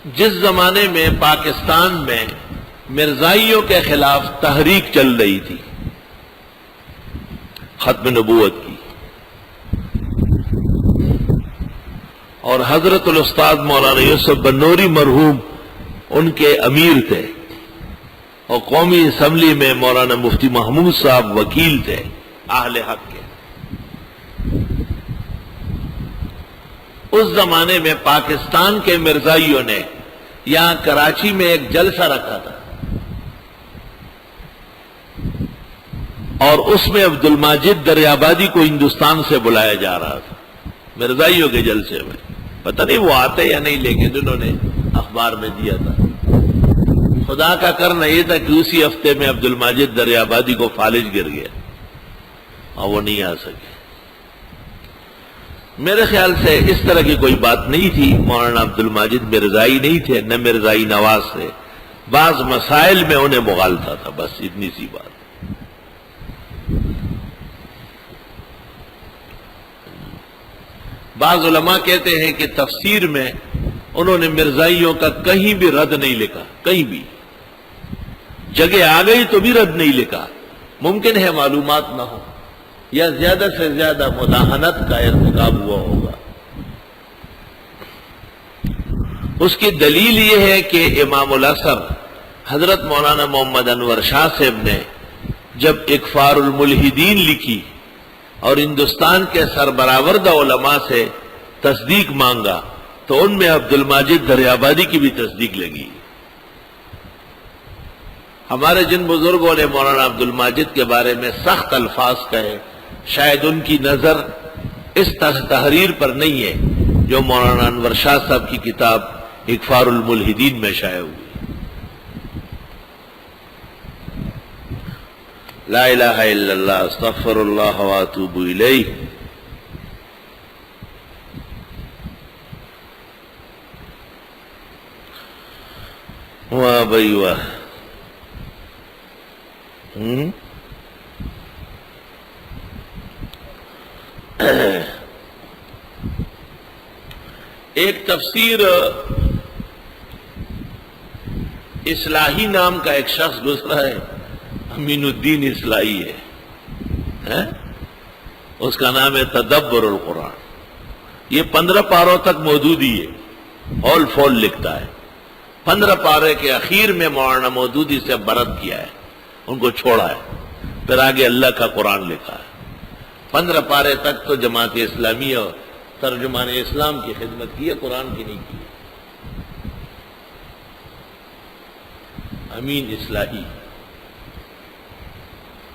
جس زمانے میں پاکستان میں مرزائیوں کے خلاف تحریک چل رہی تھی ختم نبوت کی، اور حضرت الاستاذ مولانا یوسف بنوری مرحوم ان کے امیر تھے، اور قومی اسمبلی میں مولانا مفتی محمود صاحب وکیل تھے اہل حق کے، اس زمانے میں پاکستان کے مرزائیوں نے یہاں کراچی میں ایک جلسہ رکھا تھا، اور اس میں عبد الماجد دریابادی کو ہندوستان سے بلایا جا رہا تھا مرزائیوں کے جلسے میں، پتہ نہیں وہ آتے یا نہیں، لیکن انہوں نے اخبار میں دیا تھا۔ خدا کا کرنا یہ تھا کہ اسی ہفتے میں عبد الماجد دریابادی کو فالج گر گیا اور وہ نہیں آ سکے۔ میرے خیال سے اس طرح کی کوئی بات نہیں تھی، مولانا عبد الماجد مرزائی نہیں تھے، نہ مرزائی نواز تھے، بعض مسائل میں انہیں مغالطہ تھا، بس اتنی سی بات۔ بعض علماء کہتے ہیں کہ تفسیر میں انہوں نے مرزائیوں کا کہیں بھی رد نہیں لکھا، کہیں بھی جگہ آ گئی تو بھی رد نہیں لکھا، ممکن ہے معلومات نہ ہو یا زیادہ سے زیادہ مداہنت کا ارتکاب ہوا ہوگا۔ اس کی دلیل یہ ہے کہ امام الاثر حضرت مولانا محمد انور شاہ صاحب نے جب اکفار الملحدین لکھی اور ہندوستان کے سربراوردہ علماء سے تصدیق مانگا تو ان میں عبد الماجد دریابادی کی بھی تصدیق لگی۔ ہمارے جن بزرگوں نے مولانا عبد الماجد کے بارے میں سخت الفاظ کہے، شاید ان کی نظر اس تحریر پر نہیں ہے جو مولانا انور شاہ صاحب کی کتاب اکفار الملحدین میں شائع ہوئی۔ لا الہ الا اللہ استغفر اللہ واتوب الیہ۔ واہ بھائی واہ، ایک تفسیر اصلاحی نام کا ایک شخص گزرا ہے، امین الدین اصلاحی ہے، اس کا نام ہے تدبر القرآن، یہ 15 پاروں تک مودودی ہے، ہول فول لکھتا ہے، 15 پارے کے اخیر میں مولانا مودودی سے برت کیا ہے، ان کو چھوڑا ہے، پھر آگے اللہ کا قرآن لکھا ہے۔ 15 پارے تک تو جماعت اسلامی اور ترجمان اسلام کی خدمت کی ہے، قرآن کی نہیں کی۔ امین اصلاحی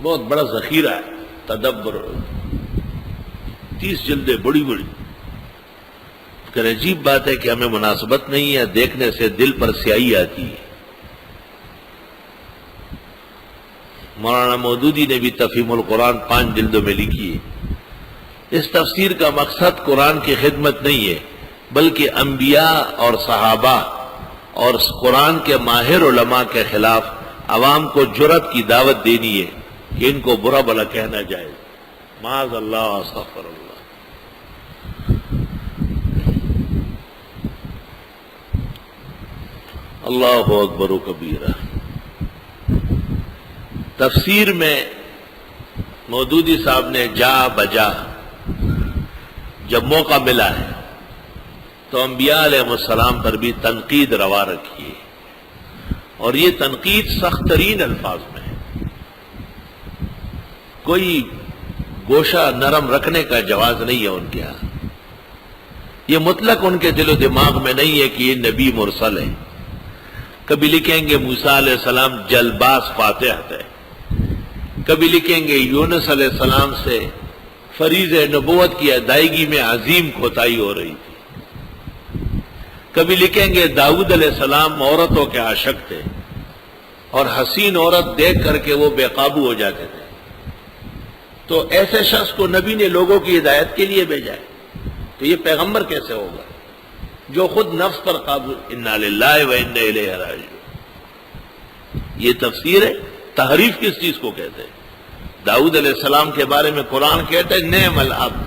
بہت بڑا ذخیرہ ہے، تدبر، 30 جلدیں بڑی بڑی۔ کہ عجیب بات ہے کہ ہمیں مناسبت نہیں ہے، دیکھنے سے دل پر سیاہی آتی ہے۔ مولانا مودودی نے بھی تفہیم القرآن 5 جلدوں میں لکھی ہے۔ اس تفسیر کا مقصد قرآن کی خدمت نہیں ہے، بلکہ انبیاء اور صحابہ اور قرآن کے ماہر علماء کے خلاف عوام کو جرأت کی دعوت دینی ہے کہ ان کو برا بھلا کہنا جائے، معاذ اللہ استغفر اللہ۔ اللہ اکبر و کبیرہ۔ تفسیر میں مودودی صاحب نے جا بجا جب موقع ملا ہے تو انبیاء علیہ السلام پر بھی تنقید روا رکھی ہے، اور یہ تنقید سخت ترین الفاظ میں ہے، کوئی گوشہ نرم رکھنے کا جواز نہیں ہے ان کے ہاں۔ یہ مطلق ان کے دل و دماغ میں نہیں ہے کہ یہ نبی مرسل ہے۔ کبھی لکھیں گے موسیٰ علیہ السلام جلباز فاتح تھے، کبھی لکھیں گے یونس علیہ السلام سے فریض نبوت کی ادائیگی میں عظیم کوتاہی ہو رہی تھی، کبھی لکھیں گے داؤد علیہ السلام عورتوں کے عاشق تھے اور حسین عورت دیکھ کر کے وہ بے قابو ہو جاتے تھے، تو ایسے شخص کو نبی نے لوگوں کی ہدایت کے لیے بھیجا ہے، تو یہ پیغمبر کیسے ہوگا جو خود نفس پر قابو؟ انا للہ و انا الیہ راجعون۔ یہ تفسیر ہے۔ تحریف کس چیز کو کہتے ہیں؟ داؤد علیہ السلام کے بارے میں قرآن کہتا ہے نعم العبد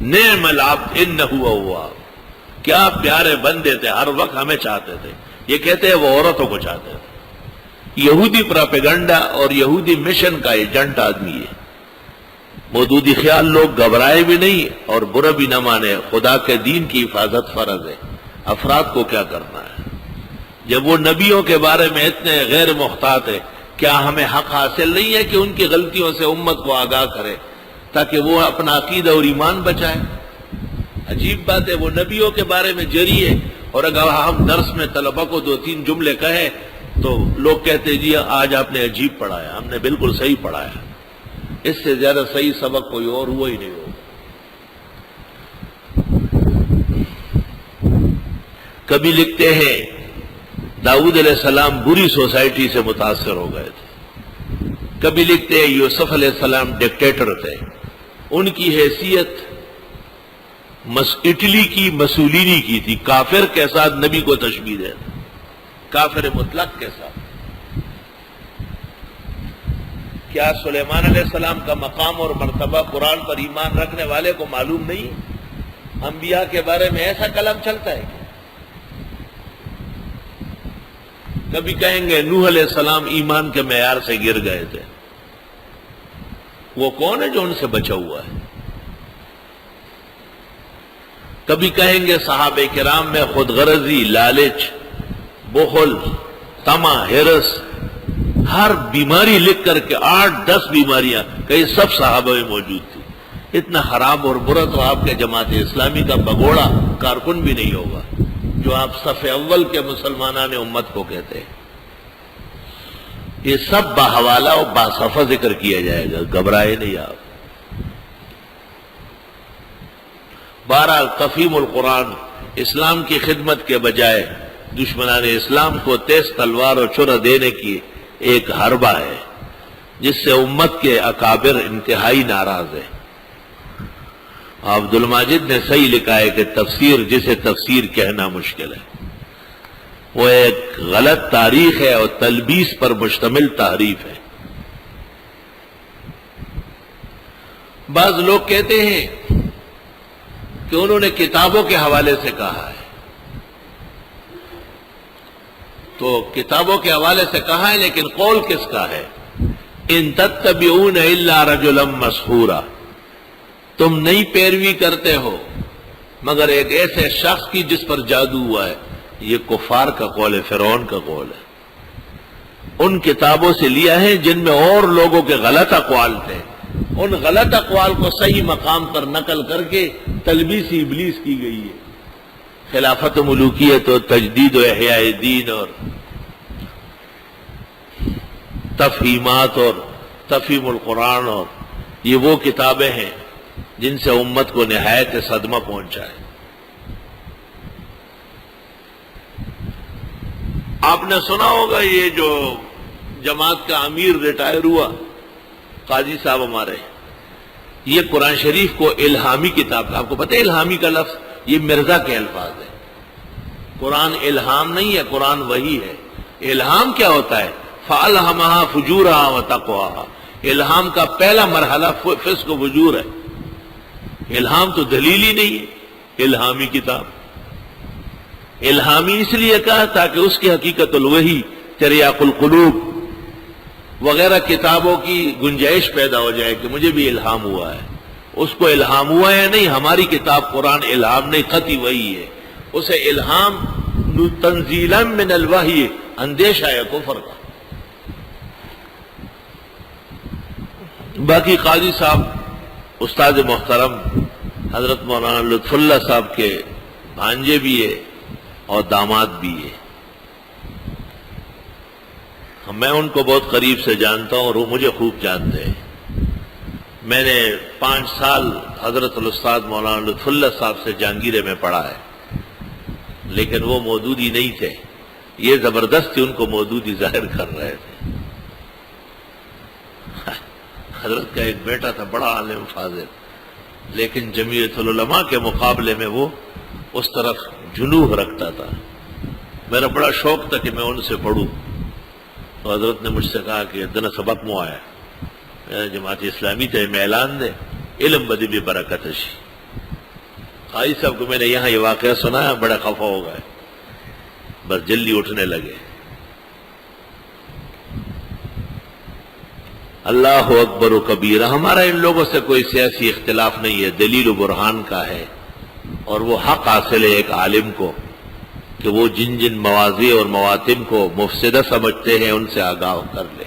نعم العبد انہ اواب، کیا پیارے بندے تھے، ہر وقت ہمیں چاہتے تھے. یہ کہتے ہیں وہ عورتوں کو چاہتے تھے. یہودی پراپیگنڈا اور یہودی مشن کا ایجنٹ آدمی ہے. مودودی خیال لوگ گھبرائے بھی نہیں اور برا بھی نہ مانے. خدا کے دین کی حفاظت فرض ہے، افراد کو کیا کرنا ہے. جب وہ نبیوں کے بارے میں اتنے غیر محتاط ہے، کیا ہمیں حق حاصل نہیں ہے کہ ان کی غلطیوں سے امت کو آگاہ کرے تاکہ وہ اپنا عقیدہ اور ایمان بچائے؟ عجیب بات ہے، وہ نبیوں کے بارے میں جری ہے، اور اگر ہم درس میں طلبہ کو 2-3 جملے کہیں تو لوگ کہتے جی آج آپ نے عجیب پڑھایا. ہم نے بالکل صحیح پڑھایا، اس سے زیادہ صحیح سبق کوئی اور ہوا ہی نہیں ہوگا. کبھی لکھتے ہیں داؤد علیہ السلام بری سوسائٹی سے متاثر ہو گئے تھے. کبھی لکھتے ہیں یوسف علیہ السلام ڈکٹیٹر تھے، ان کی حیثیت اٹلی کی مسولینی کی تھی. کافر کے ساتھ نبی کو تشبیہ ہے، کافر مطلق کے ساتھ. کیا سلیمان علیہ السلام کا مقام اور مرتبہ قرآن پر ایمان رکھنے والے کو معلوم نہیں؟ انبیاء کے بارے میں ایسا کلام چلتا ہے. کبھی کہیں گے نوح علیہ السلام ایمان کے معیار سے گر گئے تھے. وہ کون ہے جو ان سے بچا ہوا ہے؟ کبھی کہیں گے صحابہ کرام میں خود غرضی، لالچ، بخل، طمع، ہرس، ہر بیماری لکھ کر کے 8-10 بیماریاں کہ سب صحابہ میں موجود تھی. اتنا خراب اور برا تو آپ کے جماعت اسلامی کا بگوڑا کارکن بھی نہیں ہوگا جو آپ صف اول کے مسلمانان امت کو کہتے ہیں. یہ سب باحوالہ اور باصفہ ذکر کیا جائے گا، گھبرائے نہیں آپ. بہرحال تفہیم القرآن اسلام کی خدمت کے بجائے دشمنان اسلام کو تیز تلوار اور چھرا دینے کی ایک حربہ ہے جس سے امت کے اکابر انتہائی ناراض ہے. عبد الماجد نے صحیح لکھا ہے کہ تفسیر جسے تفسیر کہنا مشکل ہے، وہ ایک غلط تاریخ ہے اور تلبیس پر مشتمل تحریف ہے. بعض لوگ کہتے ہیں کہ انہوں نے کتابوں کے حوالے سے کہا ہے، تو کتابوں کے حوالے سے کہا ہے لیکن قول کس کا ہے؟ ان تتبعون الا رجلا مسحورا، تم نئی پیروی کرتے ہو مگر ایک ایسے شخص کی جس پر جادو ہوا ہے. یہ کفار کا قول ہے، فرعون کا قول ہے. ان کتابوں سے لیا ہے جن میں اور لوگوں کے غلط اقوال تھے، ان غلط اقوال کو صحیح مقام پر نقل کر کے تلبیس ابلیس کی گئی ہے. خلافت ملوکیت اور تجدید و احیاء دین اور تفہیمات اور تفہیم القرآن، اور یہ وہ کتابیں ہیں جن سے امت کو نہایت صدمہ پہنچا ہے. آپ نے سنا ہوگا یہ جو جماعت کا امیر ریٹائر ہوا قاضی صاحب ہمارے، یہ قرآن شریف کو الہامی کتاب، آپ کو پتہ ہے الہامی کا لفظ یہ مرزا کے الفاظ ہے. قرآن الہام نہیں ہے، قرآن وحی ہے. الہام کیا ہوتا ہے؟ فَأَلْهَمَهَا فُجُورَهَا وَتَقْوَاهَا. الہام کا پہلا مرحلہ فسق و فجور ہے. الہام تو دلیل ہی نہیں ہے. الہامی کتاب الہامی اس لیے کہا تاکہ اس کی حقیقت الوحی، تریاق القلوب وغیرہ کتابوں کی گنجائش پیدا ہو جائے کہ مجھے بھی الہام ہوا ہے. اس کو الہام ہوا ہے نہیں، ہماری کتاب قرآن الہام نہیں، قطعی وحی ہے. اسے الہام تنزیلا من الوحی، اندیشہ ہے کفر کا. باقی قاضی صاحب استاد محترم حضرت مولانا لطف اللہ صاحب کے بھانجے بھی ہے اور داماد بھی ہے. میں ان کو بہت قریب سے جانتا ہوں اور وہ مجھے خوب جانتے ہیں. میں نے 5 سال حضرت الاستاذ مولانا لطف اللہ صاحب سے جہانگیرے میں پڑھا ہے، لیکن وہ مودودی نہیں تھے. یہ زبردستی ان کو مودودی ظاہر کر رہے تھے. حضرت کا ایک بیٹا تھا بڑا عالم فاضل، لیکن جمعیت العلماء کے مقابلے میں وہ اس طرف جنوح رکھتا تھا. میرا بڑا شوق تھا کہ میں ان سے پڑھوں، تو حضرت نے مجھ سے کہا کہ دن سبق مو آیا جماعت اسلامی تے میں اعلان دے علم بدی بھی برکت شی. قاضی صاحب کو میں نے یہاں یہ واقعہ سنا ہے، بڑا خفا ہو گئے، بس جلدی اٹھنے لگے۔ اللہ اکبر و کبیرہ۔ ہمارا ان لوگوں سے کوئی سیاسی اختلاف نہیں ہے، دلیل و برہان کا ہے، اور وہ حق حاصل ہے ایک عالم کو کہ وہ جن جن مواضع اور مواتن کو مفسدہ سمجھتے ہیں ان سے آگاہ کر لے۔